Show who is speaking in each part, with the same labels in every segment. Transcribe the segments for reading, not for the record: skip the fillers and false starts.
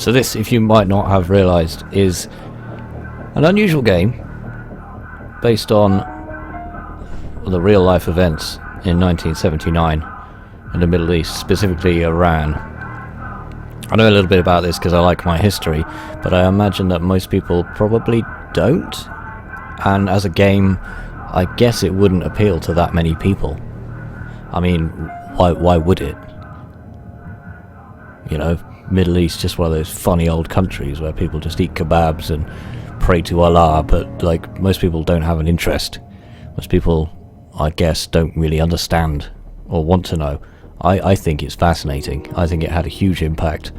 Speaker 1: So this, if you might not have realised, is an unusual game based on the real life events in 1979 in the Middle East, specifically Iran. I know a little bit about this because I like my history, but I imagine that most people probably don't, and as a game I guess it wouldn't appeal to that many people. I mean, why would it? You know, Middle East, just one of those funny old countries where people just eat kebabs and pray to Allah, but like most people don't have an interest. Most people, I guess, don't really understand or want to know. I think it's fascinating. I think it had a huge impact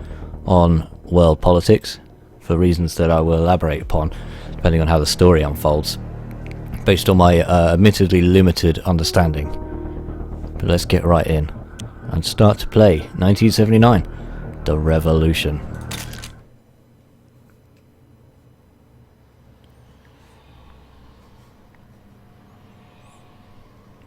Speaker 1: on world politics for reasons that I will elaborate upon depending on how the story unfolds, based on my admittedly limited understanding. But let's get right in and start to play 1979, The Revolution.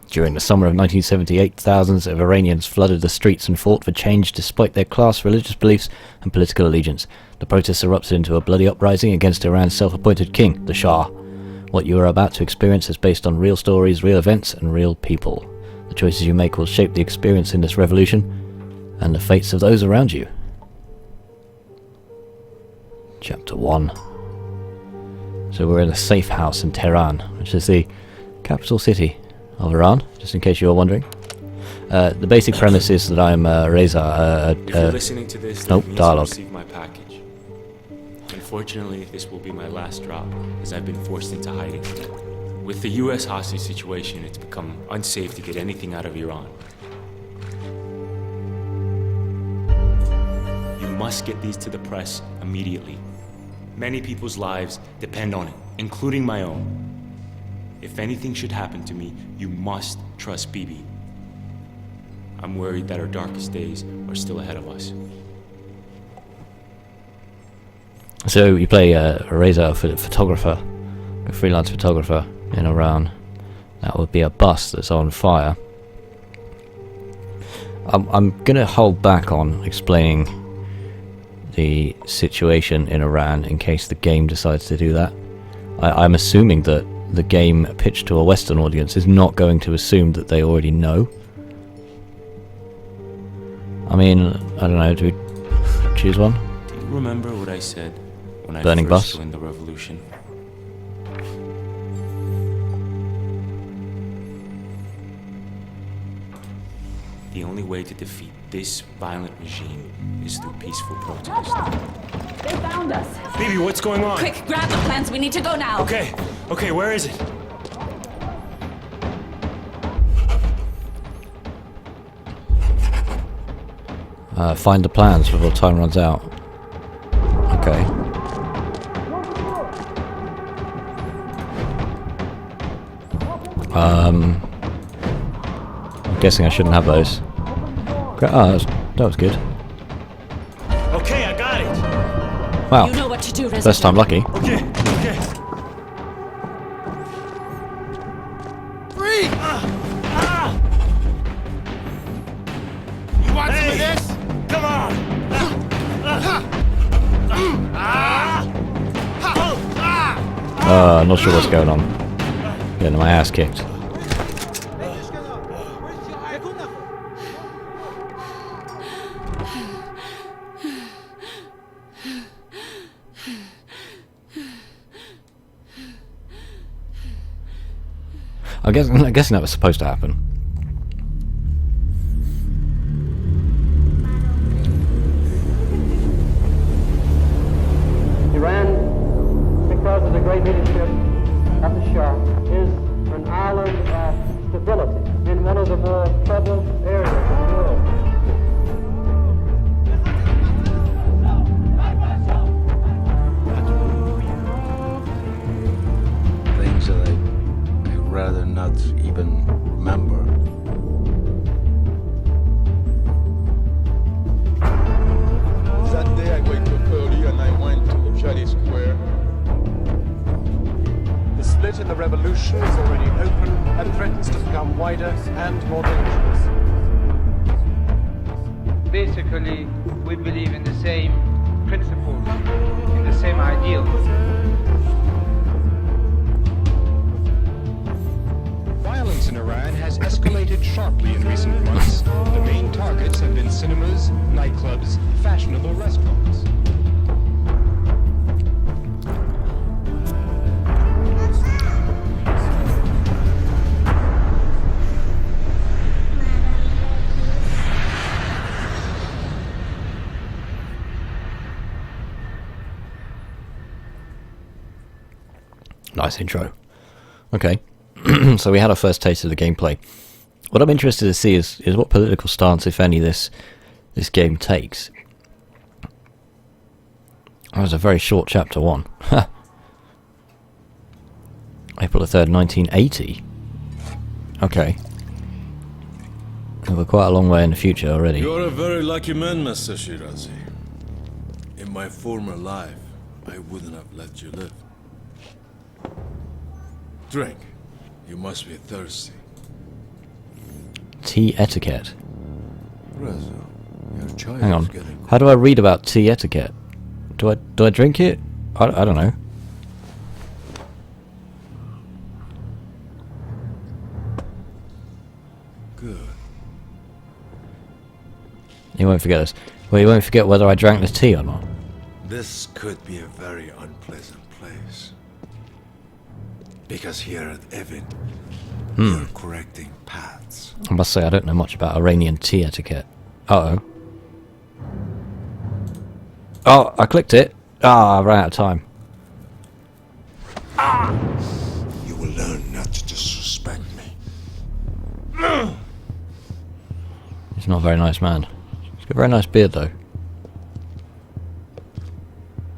Speaker 1: During the summer of 1978, thousands of Iranians flooded the streets and fought for change despite their class, religious beliefs and political allegiance. The protests erupted into a bloody uprising against Iran's self-appointed king, the Shah. What you are about to experience is based on real stories, real events and real people. The choices you make will shape the experience in this revolution and the fates of those around you. Chapter 1. So we're in a safe house in Tehran, which is the capital city of Iran, just in case you were wondering. The basic premise is that I'm Reza.
Speaker 2: If you're listening to this,
Speaker 1: nope, dialogue.
Speaker 2: Receive my package. Unfortunately, this will be my last drop, as I've been forced into hiding. With the U.S. hostage situation, it's become unsafe to get anything out of Iran. You must get these to the press immediately. Many people's lives depend on it, including my own. If anything should happen to me, you must trust Bibi. I'm worried that our darkest days are still ahead of us.
Speaker 1: So you play Reza, a photographer, a freelance photographer in Iran. That would be a bus that's on fire. I'm going to hold back on explaining the situation in Iran in case the game decides to do that. I'm assuming that the game pitched to a Western audience is not going to assume that they already know. I mean, I don't know, do we choose one?
Speaker 2: Do you remember what I said when
Speaker 1: Burning
Speaker 2: I
Speaker 1: bus?
Speaker 2: first joined the revolution? The only way to defeat this violent regime is through peaceful protest.
Speaker 3: They found us!
Speaker 2: Bibi, what's going on?
Speaker 3: Quick, grab the plans, we need to go now!
Speaker 2: Okay, where is it?
Speaker 1: Find the plans before time runs out. Okay. I'm guessing I shouldn't have those. Oh, that was good.
Speaker 2: Okay, I got it!
Speaker 1: Wow.
Speaker 3: You know what to do, Reza.
Speaker 1: First time lucky.
Speaker 2: Okay.
Speaker 4: Free! You want some of this?
Speaker 2: Come on!
Speaker 1: Not sure what's going on. Getting my ass kicked. I'm guessing that was supposed to happen.
Speaker 5: Iran, because of the great leadership of the Shah, is an island of stability in one of the more troubled areas of the world.
Speaker 6: Things that I'd rather not even remember.
Speaker 7: That day I wake up early and I went to Objadi Square.
Speaker 8: The split in the revolution is already open and threatens to become wider and more dangerous.
Speaker 9: Basically, we believe in the same
Speaker 4: principles, in the same ideals.
Speaker 8: Violence in Iran has escalated sharply in recent months. The main targets have been cinemas, nightclubs, fashionable restaurants.
Speaker 1: Nice intro. Okay. So we had our first taste of the gameplay. What I'm interested to see is what political stance, if any, this game takes. That was a very short chapter 1. April the 3rd, 1980. Okay. We're quite a long way in the future already.
Speaker 6: You're a very lucky man, Master Shirazi. In my former life, I wouldn't have let you live. Drink. You must be thirsty.
Speaker 1: Tea etiquette.
Speaker 6: Reza, your child
Speaker 1: Hang
Speaker 6: is
Speaker 1: on.
Speaker 6: getting
Speaker 1: How do I read about tea etiquette? Do I drink it? I don't know.
Speaker 6: good.
Speaker 1: You won't forget this. Well, you won't forget whether I drank the tea or not.
Speaker 6: This could be a very unpleasant place. Because here at Evin, you're correcting paths.
Speaker 1: I must say I don't know much about Iranian tea etiquette. Uh-oh. Oh, I clicked it. Ah, I ran out of time.
Speaker 6: You will learn not to disrespect me.
Speaker 1: He's not a very nice man. He's got a very nice beard, though.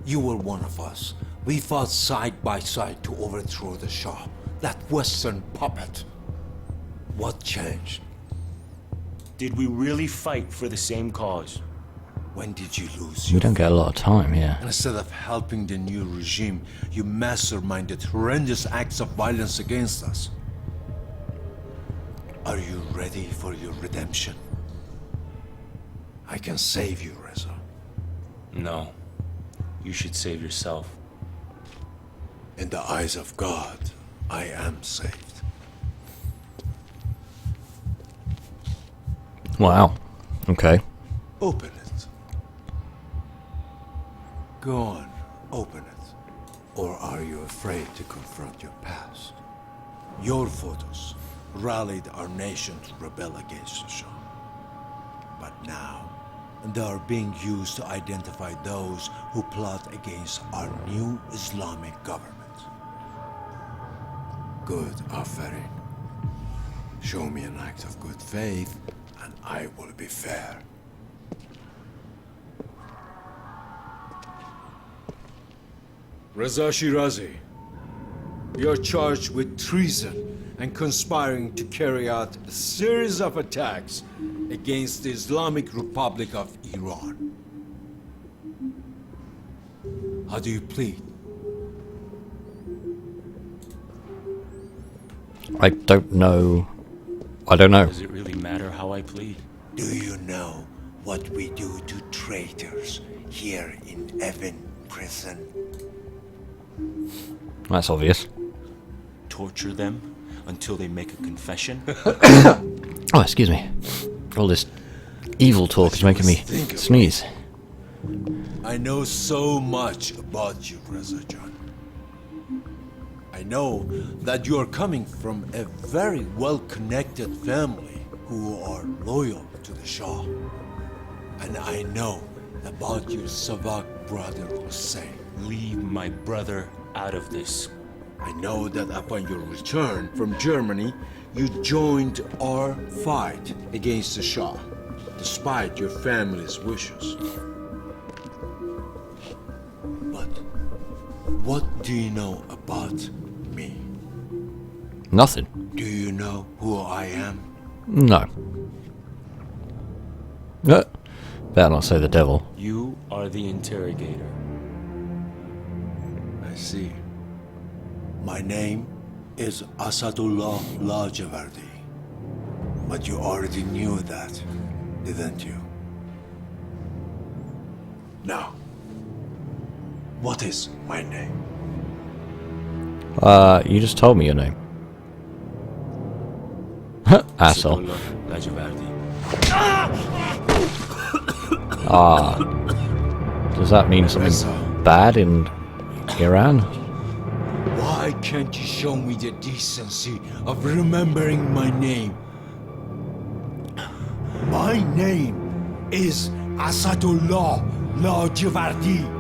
Speaker 9: You were one of us. We fought side by side to overthrow the Shah, that Western puppet. What changed?
Speaker 2: Did we really fight for the same cause?
Speaker 9: When did you lose
Speaker 1: We
Speaker 9: your
Speaker 1: don't get a lot of time here.
Speaker 6: Instead of helping the new regime, you masterminded horrendous acts of violence against us.
Speaker 9: Are you ready for your redemption? I can save you, Reza.
Speaker 2: No. You should save yourself.
Speaker 6: In the eyes of God, I am saved.
Speaker 1: Wow. Okay.
Speaker 6: Open it. Go on, open it.
Speaker 9: Or are you afraid to confront your past? Your photos rallied our nation to rebel against the Shah. But now, they are being used to identify those who plot against our new Islamic government.
Speaker 6: Good, Aferin. Show me an act of good faith, and I will be fair.
Speaker 9: Reza Shirazi, you're charged with treason and conspiring to carry out a series of attacks against the Islamic Republic of Iran. How do you plead?
Speaker 1: I don't know. I don't know.
Speaker 2: Does it really matter how I plead?
Speaker 9: Do you know what we do to traitors here in Evin prison?
Speaker 1: That's obvious.
Speaker 2: Torture them until they make a confession?
Speaker 1: Oh, excuse me. All this evil talk is making me sneeze.
Speaker 9: I know so much about you, Reza Jan. I know that you are coming from a very well-connected family who are loyal to the Shah. And I know about your Savak brother Hussein.
Speaker 2: Leave my brother out of this.
Speaker 9: I know that upon your return from Germany, you joined our fight against the Shah, despite your family's wishes. But what do you know about me?
Speaker 1: Nothing.
Speaker 9: Do you know who I am?
Speaker 1: No. Better not say the devil.
Speaker 2: You are the interrogator.
Speaker 9: I see. My name is Asadullah Lajavardi. But you already knew that, didn't you? Now, What is my name?
Speaker 1: You just told me your name. Asshole.
Speaker 2: Asadullah Lajavardi.
Speaker 1: Does that mean something bad in Iran?
Speaker 9: Why can't you show me the decency of remembering my name? My name is Asadullah Lajavardi.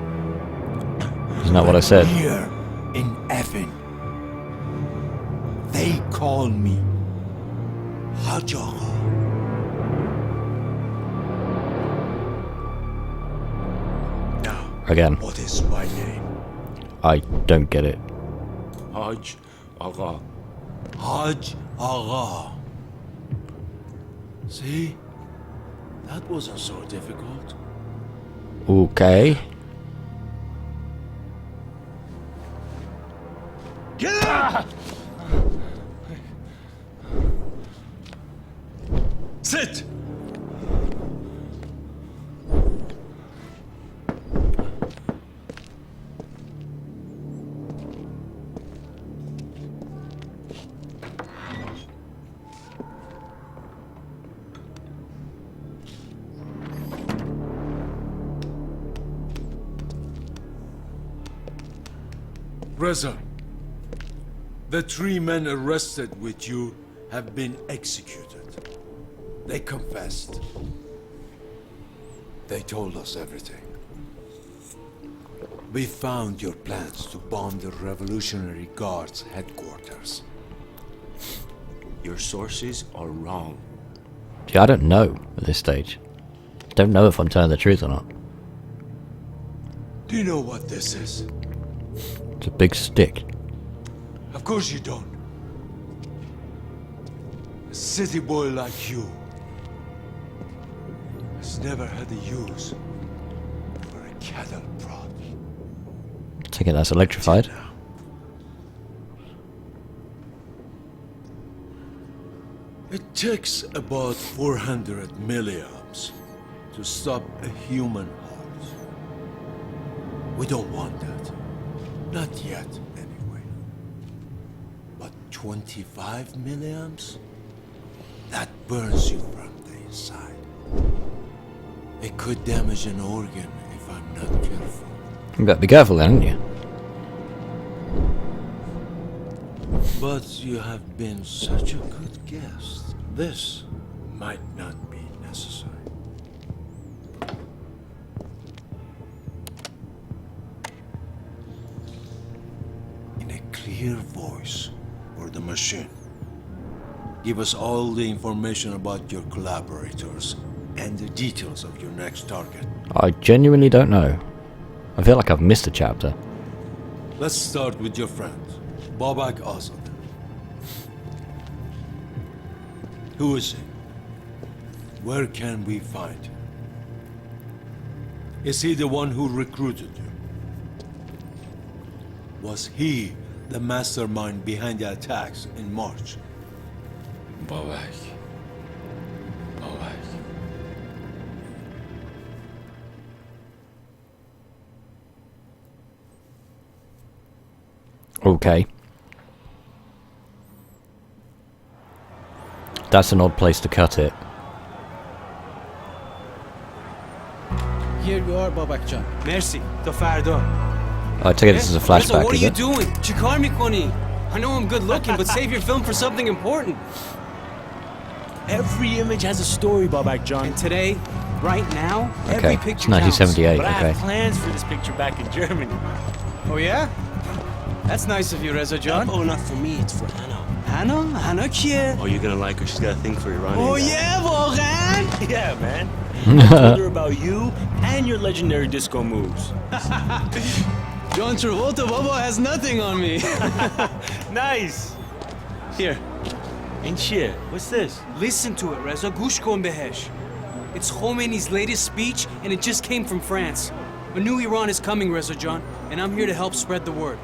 Speaker 1: Isn't that what I said?
Speaker 9: Here in Evan, they call me Hajj Agha. Now,
Speaker 1: Again,
Speaker 9: what is my name?
Speaker 1: I don't get it.
Speaker 2: Hajj Agha.
Speaker 9: Hajj Agha. See? That wasn't so difficult.
Speaker 1: Okay.
Speaker 9: Get up! Sit! Reza, the 3 men arrested with you have been executed. They confessed. They told us everything. We found your plans to bomb the Revolutionary Guard's headquarters.
Speaker 2: Your sources are wrong.
Speaker 1: See, I don't know at this stage. Don't know if I'm telling the truth or not.
Speaker 9: Do you know what this is?
Speaker 1: It's a big stick.
Speaker 9: Of course you don't. A city boy like you has never had a use for a cattle prod.
Speaker 1: Take it that's electrified.
Speaker 9: Now. It takes about 400 milliamps to stop a human heart. We don't want that. Not yet, anyway. But 25 milliamps? That burns you from the inside. It could damage an organ if I'm not careful.
Speaker 1: You better be careful then, haven't you?
Speaker 9: But you have been such a good guest. This might not be necessary. In a clear voice for the machine. Give us all the information about your collaborators and the details of your next target.
Speaker 1: I genuinely don't know. I feel like I've missed a chapter.
Speaker 9: Let's start with your friend, Babak Azad. Who is he? Where can we find him? Is he the one who recruited you? Was he the mastermind behind the attacks in March?
Speaker 2: Babak. Babak.
Speaker 1: Okay. That's an odd place to cut it.
Speaker 10: Here you are, Babakjan.
Speaker 11: Merci. Ta farda.
Speaker 1: I take it this is a flashback,
Speaker 11: What are
Speaker 1: is
Speaker 11: you
Speaker 1: it?
Speaker 11: doing? Chikar mikoni. I know I'm good looking, but save your film for something important.
Speaker 2: Every image has a story, Babak John.
Speaker 11: And today, right now,
Speaker 1: Okay,
Speaker 11: every
Speaker 1: it's
Speaker 11: picture
Speaker 1: 1978,
Speaker 2: But I
Speaker 1: okay.
Speaker 2: have plans for this picture back in Germany.
Speaker 11: counts. Oh yeah? That's nice of you, Reza John.
Speaker 2: Oh, not for me, it's for Hannah.
Speaker 11: Hannah? Hannah kiye?
Speaker 2: Oh, you're gonna like her. She's got a thing for Iranian
Speaker 11: Oh
Speaker 2: guys.
Speaker 11: yeah, واقعاً?
Speaker 2: Yeah, man. I told her about you and your legendary disco moves.
Speaker 11: John Travolta Baba has nothing on me.
Speaker 2: Nice.
Speaker 11: Here,
Speaker 2: And shit, what's this?
Speaker 11: listen to it, Reza. Gush kon behesh. It's Khomeini's latest speech, and it just came from France. A new Iran is coming, Reza John, and I'm here to help spread the word.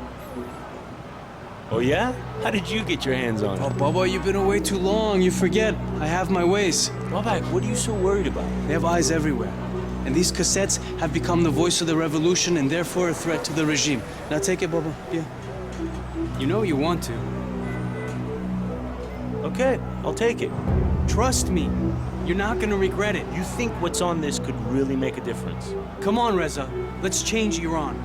Speaker 2: Oh yeah? How did you get your hands on
Speaker 11: Oh,
Speaker 2: it?
Speaker 11: Baba, you've been away too long. You forget. I have my ways.
Speaker 2: Babak, what are you so worried about?
Speaker 11: They have eyes everywhere. And these cassettes have become the voice of the revolution and therefore a threat to the regime. Now take it, Baba. Yeah. You know you want to.
Speaker 2: Okay, I'll take it.
Speaker 11: Trust me. You're not gonna regret it.
Speaker 2: You think what's on this could really make a difference?
Speaker 11: Come on, Reza. Let's change Iran.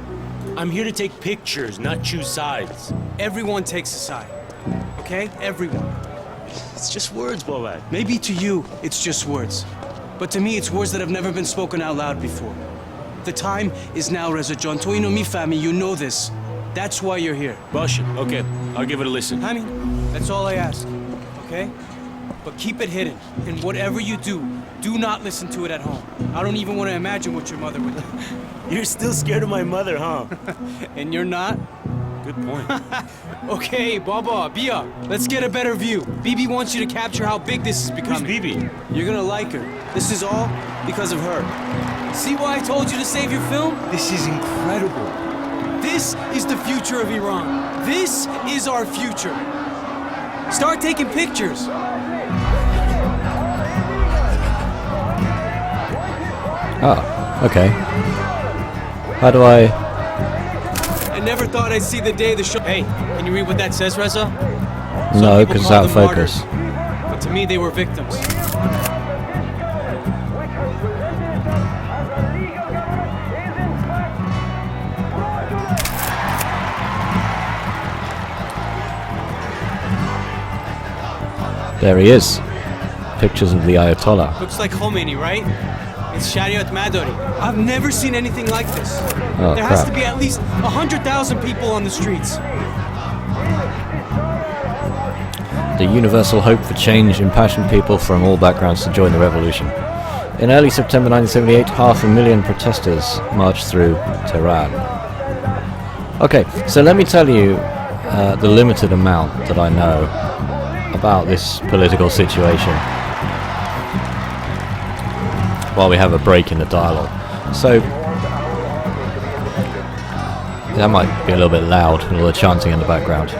Speaker 2: I'm here to take pictures, not choose sides.
Speaker 11: Everyone takes a side. Okay? Everyone.
Speaker 2: It's just words, Bobat.
Speaker 11: Maybe to you, it's just words. But to me, it's words that have never been spoken out loud before. The time is now, Reza John. To me, fami, you know this. That's why you're here.
Speaker 2: Bashi, okay. I'll give it a listen.
Speaker 11: I mean, that's all I ask. Okay? But keep it hidden. And whatever you do not listen to it at home. I don't even want to imagine what your mother would do.
Speaker 2: You're still scared of my mother, huh?
Speaker 11: And you're not?
Speaker 2: Good point.
Speaker 11: Okay, Baba, Bia, let's get a better view. Bibi wants you to capture how big this is becoming.
Speaker 2: Who's Bibi?
Speaker 11: You're gonna like her. This is all because of her. See why I told you to save your film?
Speaker 2: This is incredible.
Speaker 11: This is the future of Iran. This is our future. Start taking pictures.
Speaker 1: Oh, okay. How do I...
Speaker 11: I never thought I'd see the day the show... Hey, can you read what that says, Reza?
Speaker 1: No, because it's out of focus.
Speaker 11: But to me, they were victims.
Speaker 1: There he is. Pictures of the Ayatollah.
Speaker 11: Looks like Khomeini, right? It's Shariat Madari. I've never seen anything like this.
Speaker 1: Oh,
Speaker 11: there has to be at least 100,000 people on the streets.
Speaker 1: The universal hope for change impassioned people from all backgrounds to join the revolution. In early September 1978, 500,000 protesters marched through Tehran. Okay, so let me tell you the limited amount that I know about this political situation while we have a break in the dialogue. So that might be a little bit loud with all the chanting in the background.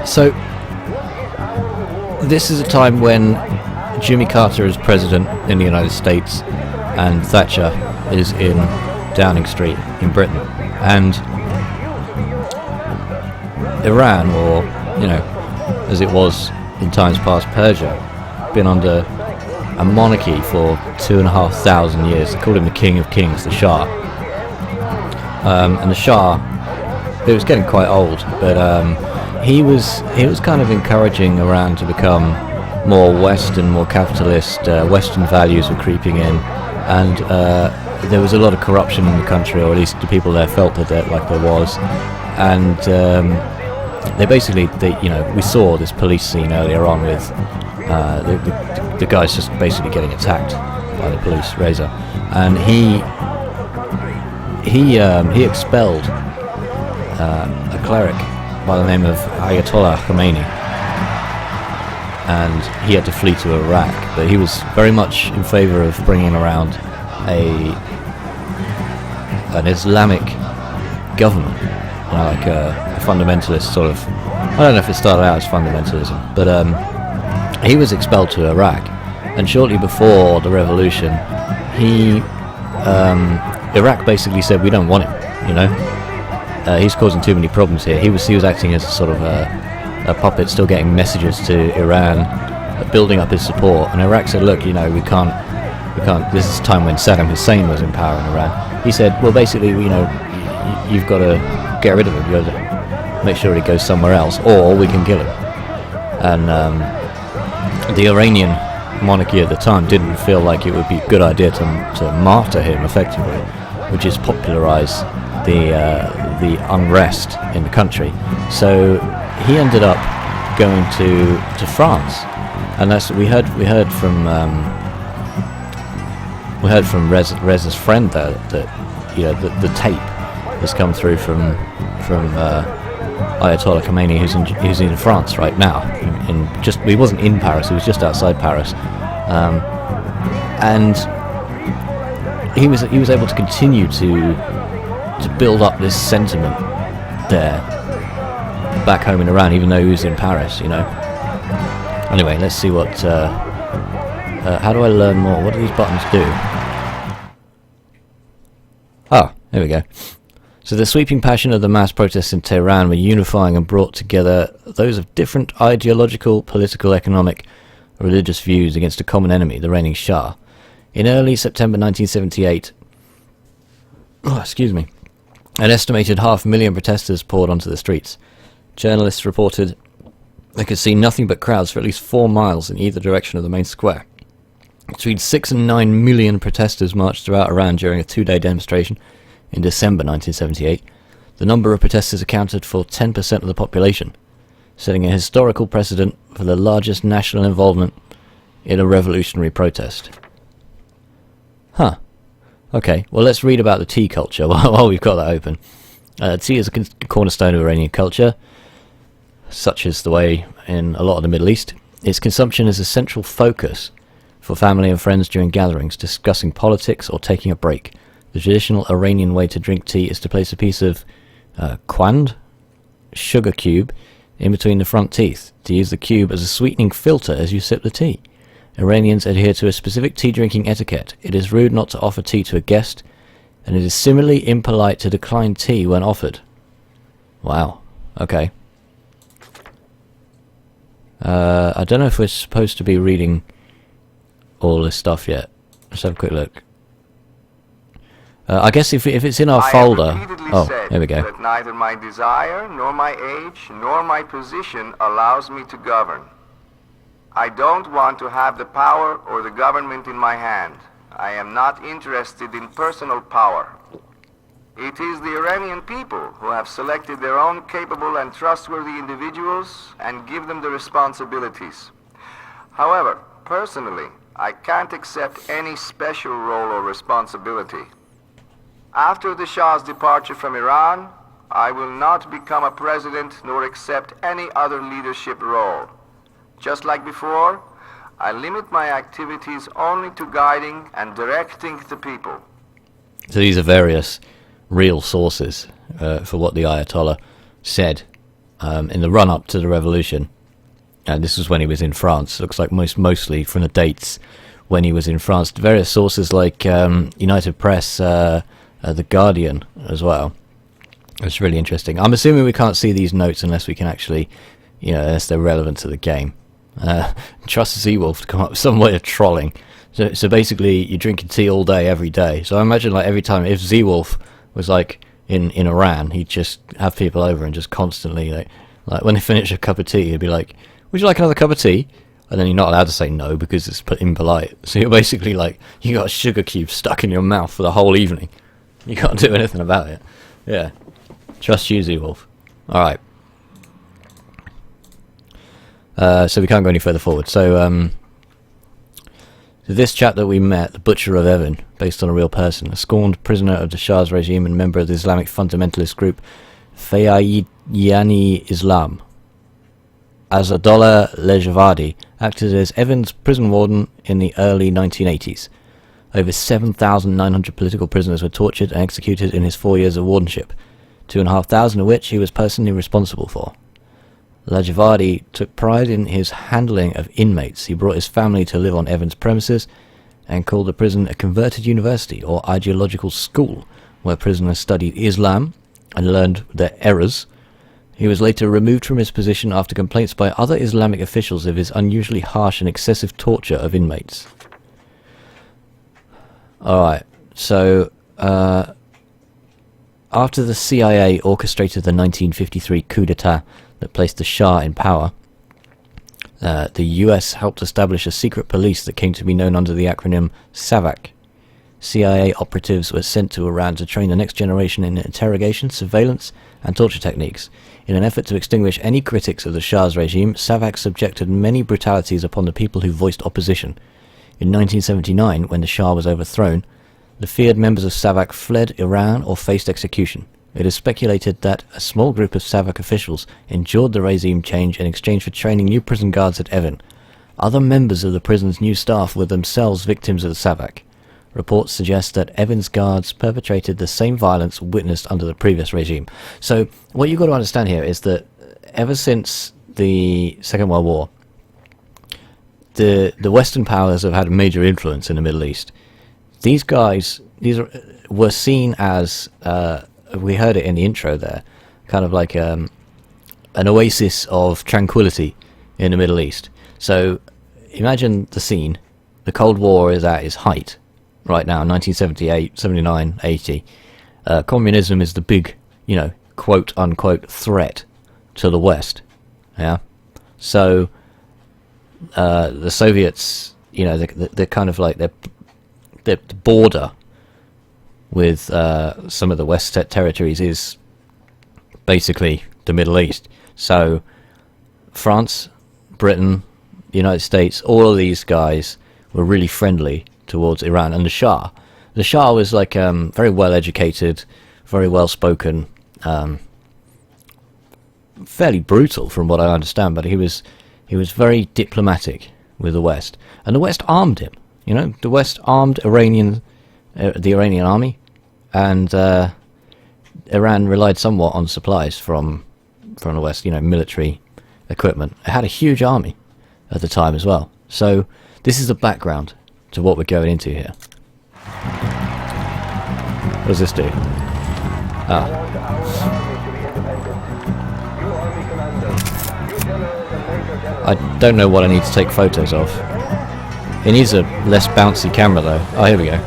Speaker 1: So this is a time when Jimmy Carter is president in the United States and Thatcher is in Downing Street in Britain, and Iran, or you know, as it was in times past, Persia, been under a monarchy for 2,500 years. They called him the King of Kings, the Shah. And the Shah, it was getting quite old, but he was kind of encouraging Iran to become more Western, more capitalist. Western values were creeping in, and there was a lot of corruption in the country, or at least the people there felt that there was. And they basically, we saw this police scene earlier on with the guy's just basically getting attacked by the police, Reza, and he expelled a cleric by the name of Ayatollah Khomeini, and he had to flee to Iraq. But he was very much in favor of bringing around an Islamic government, like a fundamentalist sort of. I don't know if it started out as fundamentalism, but he was expelled to Iraq, and shortly before the revolution, Iraq basically said, we don't want him, he's causing too many problems here. He was acting as a sort of a puppet, still getting messages to Iran, building up his support, and Iraq said, look, we can't, this is a time when Saddam Hussein was in power in Iran. He said, well, basically, you've got to get rid of him, you've got to make sure he goes somewhere else, or we can kill him. And the Iranian monarchy at the time didn't feel like it would be a good idea to martyr him effectively, which is popularize the unrest in the country. So he ended up going to France, and that's we heard from Reza's friend there that the tape has come through from Ayatollah Khomeini, who's in France right now. He wasn't in Paris; he was just outside Paris, and he was able to continue to build up this sentiment there back home in Iran, even though he was in Paris. Anyway, let's see what How do I learn more? What do these buttons do? Ah, there we go. So the sweeping passion of the mass protests in Tehran were unifying and brought together those of different ideological, political, economic, religious views against a common enemy, the reigning Shah. In early September 1978, an estimated 500,000 protesters poured onto the streets. Journalists reported they could see nothing but crowds for at least 4 miles in either direction of the main square. Between 6 and 9 million protesters marched throughout Iran during a 2-day demonstration in December 1978. The number of protesters accounted for 10% of the population, setting a historical precedent for the largest national involvement in a revolutionary protest. Huh. Okay, well let's read about the tea culture while we've got that open. Tea is a cornerstone of Iranian culture, such is the way in a lot of the Middle East. Its consumption is a central focus for family and friends during gatherings, discussing politics or taking a break. The traditional Iranian way to drink tea is to place a piece of quand, sugar cube, in between the front teeth, to use the cube as a sweetening filter as you sip the tea. Iranians adhere to a specific tea drinking etiquette. It is rude not to offer tea to a guest, and it is similarly impolite to decline tea when offered. Wow. Okay. I don't know if we're supposed to be reading all this stuff yet. Let's have a quick look. I guess if it's in our folder... Oh, there we go.
Speaker 12: That neither my desire, nor my age, nor my position allows me to govern. I don't want to have the power or the government in my hand. I am not interested in personal power. It is the Iranian people who have selected their own capable and trustworthy individuals and give them the responsibilities. However, personally, I can't accept any special role or responsibility. After the Shah's departure from Iran, I will not become a president nor accept any other leadership role. Just like before, I limit my activities only to guiding and directing the people.
Speaker 1: So these are various real sources for what the Ayatollah said in the run-up to the revolution. And this was when he was in France. Looks like mostly from the dates when he was in France. Various sources like United Press, The Guardian as well. It's really interesting. I'm assuming we can't see these notes unless we can actually, unless they're relevant to the game. Trust Zeewolf to come up with some way of trolling. So basically, you're drinking tea all day, every day. So I imagine like every time, if Zeewolf was like in Iran, he'd just have people over and just constantly like when they finish a cup of tea, he'd be like, "Would you like another cup of tea?" And then you're not allowed to say no because it's impolite. So you're basically like, you got a sugar cube stuck in your mouth for the whole evening. You can't do anything about it. Yeah. Trust you, Zeewolf. Alright. So we can't go any further forward. So this chap that we met, the Butcher of Evin, based on a real person, a scorned prisoner of the Shah's regime and member of the Islamic fundamentalist group Fayyadani Islam, Azadollah Lejavadi, acted as Evin's prison warden in the early 1980s. Over 7,900 political prisoners were tortured and executed in his 4 years of wardenship, 2,500 of which he was personally responsible for. Lajavadi took pride in his handling of inmates. He brought his family to live on Evin's premises and called the prison a converted university or ideological school where prisoners studied Islam and learned their errors. He was later removed from his position after complaints by other Islamic officials of his unusually harsh and excessive torture of inmates. Alright, so after the CIA orchestrated the 1953 coup d'etat that placed the Shah in power, the US helped establish a secret police that came to be known under the acronym SAVAK. CIA operatives were sent to Iran to train the next generation in interrogation, surveillance, and torture techniques. In an effort to extinguish any critics of the Shah's regime, SAVAK subjected many brutalities upon the people who voiced opposition. In 1979, when the Shah was overthrown, the feared members of SAVAK fled Iran or faced execution. It is speculated that a small group of SAVAK officials endured the regime change in exchange for training new prison guards at Evin. Other members of the prison's new staff were themselves victims of the SAVAK. Reports suggest that Evin's guards perpetrated the same violence witnessed under the previous regime. So, what you've got to understand here is that ever since the Second World War, the Western powers have had a major influence in the Middle East. These guys, were seen as, we heard it in the intro there, kind of like an oasis of tranquility in the Middle East. So imagine the scene. The Cold War is at its height right now, 1978, 79, 80. Communism is the big, quote-unquote threat to the West. Yeah. So the Soviets, they're kind of like the border with some of the West territories is basically the Middle East. So France, Britain, the United States, all of these guys were really friendly towards Iran. And the Shah was like very well educated, very well spoken, fairly brutal from what I understand, but he was very diplomatic with the West, and the West armed him. The West armed the Iranian army, and Iran relied somewhat on supplies from the West, military equipment. It had a huge army at the time as well. So this is the background to what we're going into here. What does this do? I don't know what I need to take photos of. It needs a less bouncy camera though. Oh, here we go.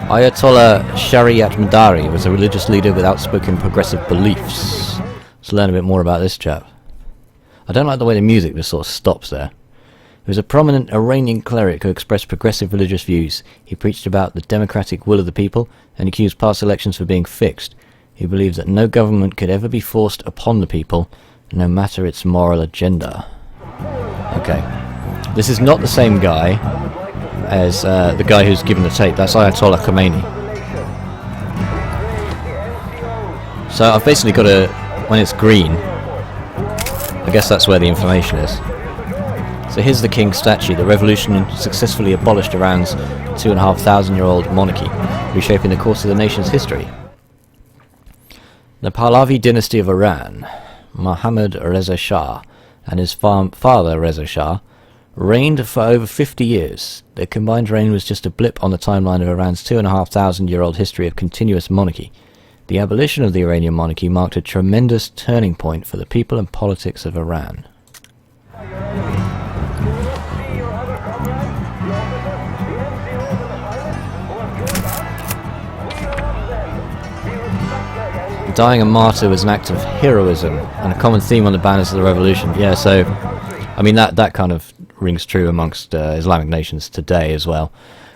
Speaker 1: Ayatollah Shariat Madari was a religious leader with outspoken progressive beliefs. Let's learn a bit more about this chap. I don't like the way the music just sort of stops there. He was a prominent Iranian cleric who expressed progressive religious views. He preached about the democratic will of the people and accused past elections for being fixed. He believed that no government could ever be forced upon the people, no matter its moral agenda. Okay. This is not the same guy as the guy who's given the tape. That's Ayatollah Khomeini. So I've basically got to, when it's green, I guess that's where the information is. So here's the king's statue. The revolution successfully abolished Iran's 2,500-year-old monarchy, reshaping the course of the nation's history. The Pahlavi dynasty of Iran, Mohammad Reza Shah, and his father Reza Shah, reigned for over 50 years. Their combined reign was just a blip on the timeline of Iran's 2,500-year-old history of continuous monarchy. The abolition of the Iranian monarchy marked a tremendous turning point for the people and politics of Iran. Dying a martyr was an act of heroism and a common theme on the banners of the revolution. Yeah, so, I mean, that kind of rings true amongst Islamic nations today as well.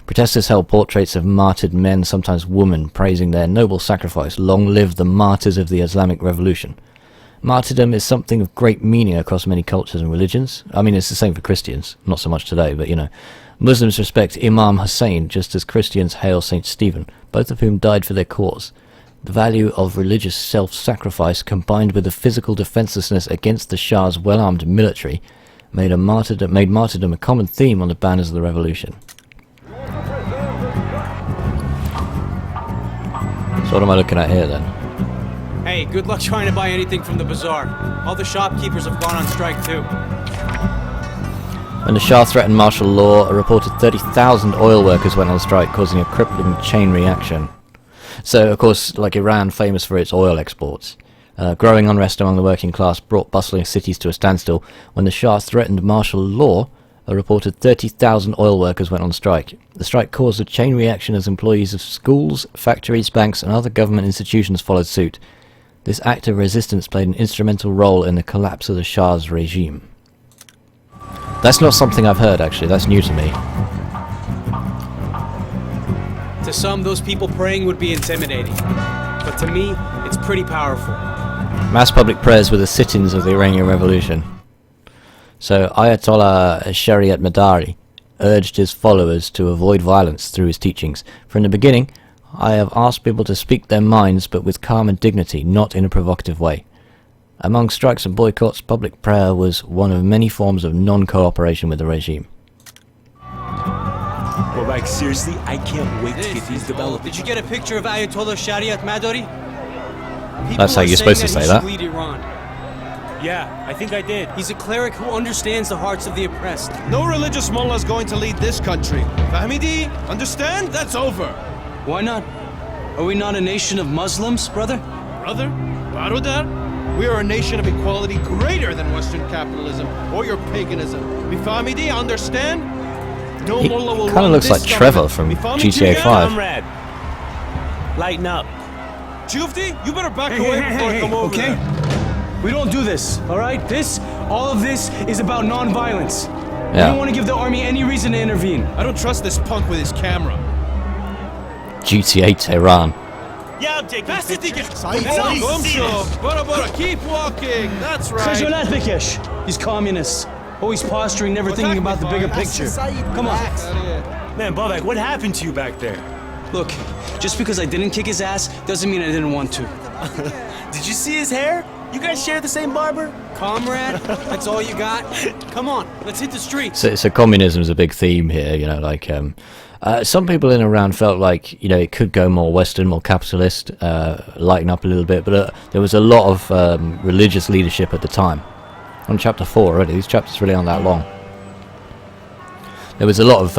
Speaker 1: Protesters held portraits of martyred men, sometimes women, praising their noble sacrifice. Long live the martyrs of the Islamic Revolution. Martyrdom is something of great meaning across many cultures and religions. I mean, it's the same for Christians, not so much today, but Muslims respect Imam Hussein just as Christians hail Saint Stephen, both of whom died for their cause. The value of religious self-sacrifice combined with the physical defenselessness against the Shah's well-armed military made martyrdom a common theme on the banners of the revolution. So what am I looking at here then?
Speaker 11: Hey, good luck trying to buy anything from the bazaar. All the shopkeepers have gone on strike too.
Speaker 1: When the Shah threatened martial law, a reported 30,000 oil workers went on strike, causing a crippling chain reaction. So, of course, like Iran, famous for its oil exports. Growing unrest among the working class brought bustling cities to a standstill. When the Shah threatened martial law, a reported 30,000 oil workers went on strike. The strike caused a chain reaction as employees of schools, factories, banks and other government institutions followed suit. This act of resistance played an instrumental role in the collapse of the Shah's regime. That's not something I've heard, actually. That's new to me.
Speaker 11: To some, those people praying would be intimidating. But to me, it's pretty powerful.
Speaker 1: Mass public prayers were the sit-ins of the Iranian Revolution. So Ayatollah Shariat Madari urged his followers to avoid violence through his teachings. From the beginning, I have asked people to speak their minds, but with calm and dignity, not in a provocative way. Among strikes and boycotts, public prayer was one of many forms of non-cooperation with the regime.
Speaker 2: Well, like, seriously, I can't wait to get these developed.
Speaker 11: Did you get a picture of Ayatollah Shariat Madari?
Speaker 1: That's how
Speaker 11: People are
Speaker 1: you're supposed to
Speaker 11: saying
Speaker 1: say
Speaker 11: he
Speaker 1: that.
Speaker 11: should lead Iran.
Speaker 2: Yeah, I think I did.
Speaker 11: He's a cleric who understands the hearts of the oppressed.
Speaker 13: No religious mullah is going to lead this country. Fahmidi, understand? That's over.
Speaker 11: Why not? Are we not a nation of Muslims, brother?
Speaker 13: Brother? Barudar? We are a nation of equality greater than Western capitalism or your paganism. Fahmidi, understand? No
Speaker 1: He
Speaker 13: mullah will
Speaker 1: kind of
Speaker 13: run
Speaker 1: looks
Speaker 13: this
Speaker 1: like Trevor
Speaker 13: government.
Speaker 1: from
Speaker 13: Fahmidi,
Speaker 1: GTA
Speaker 13: yeah?
Speaker 1: 5.
Speaker 2: Comrade, lighten up.
Speaker 13: Jufti, you better back away before I come over
Speaker 11: okay?
Speaker 13: there.
Speaker 11: We don't do this, all right? All of this is about non-violence. We
Speaker 1: Yeah.
Speaker 11: don't want to give the army any reason to intervene.
Speaker 13: I don't trust this punk with his camera.
Speaker 1: GTA Tehran.
Speaker 2: Yeah, I'm taking pictures.
Speaker 13: Bora, keep walking. That's right.
Speaker 11: Khajalat Bikesh. These communists. Always posturing, never thinking about the bigger picture. Come on.
Speaker 2: Man, Babak, what happened to you back there?
Speaker 11: Look, just because I didn't kick his ass doesn't mean I didn't want to.
Speaker 2: Did you see his hair? You guys share the same barber?
Speaker 11: Comrade, that's all you got? Come on, let's hit the streets.
Speaker 1: So communism's a big theme here, you know, like, some people in Iran felt like, you know, it could go more Western, more capitalist, lighten up a little bit, but there was a lot of religious leadership at the time. On chapter 4 already, these chapters really aren't that long. There was a lot of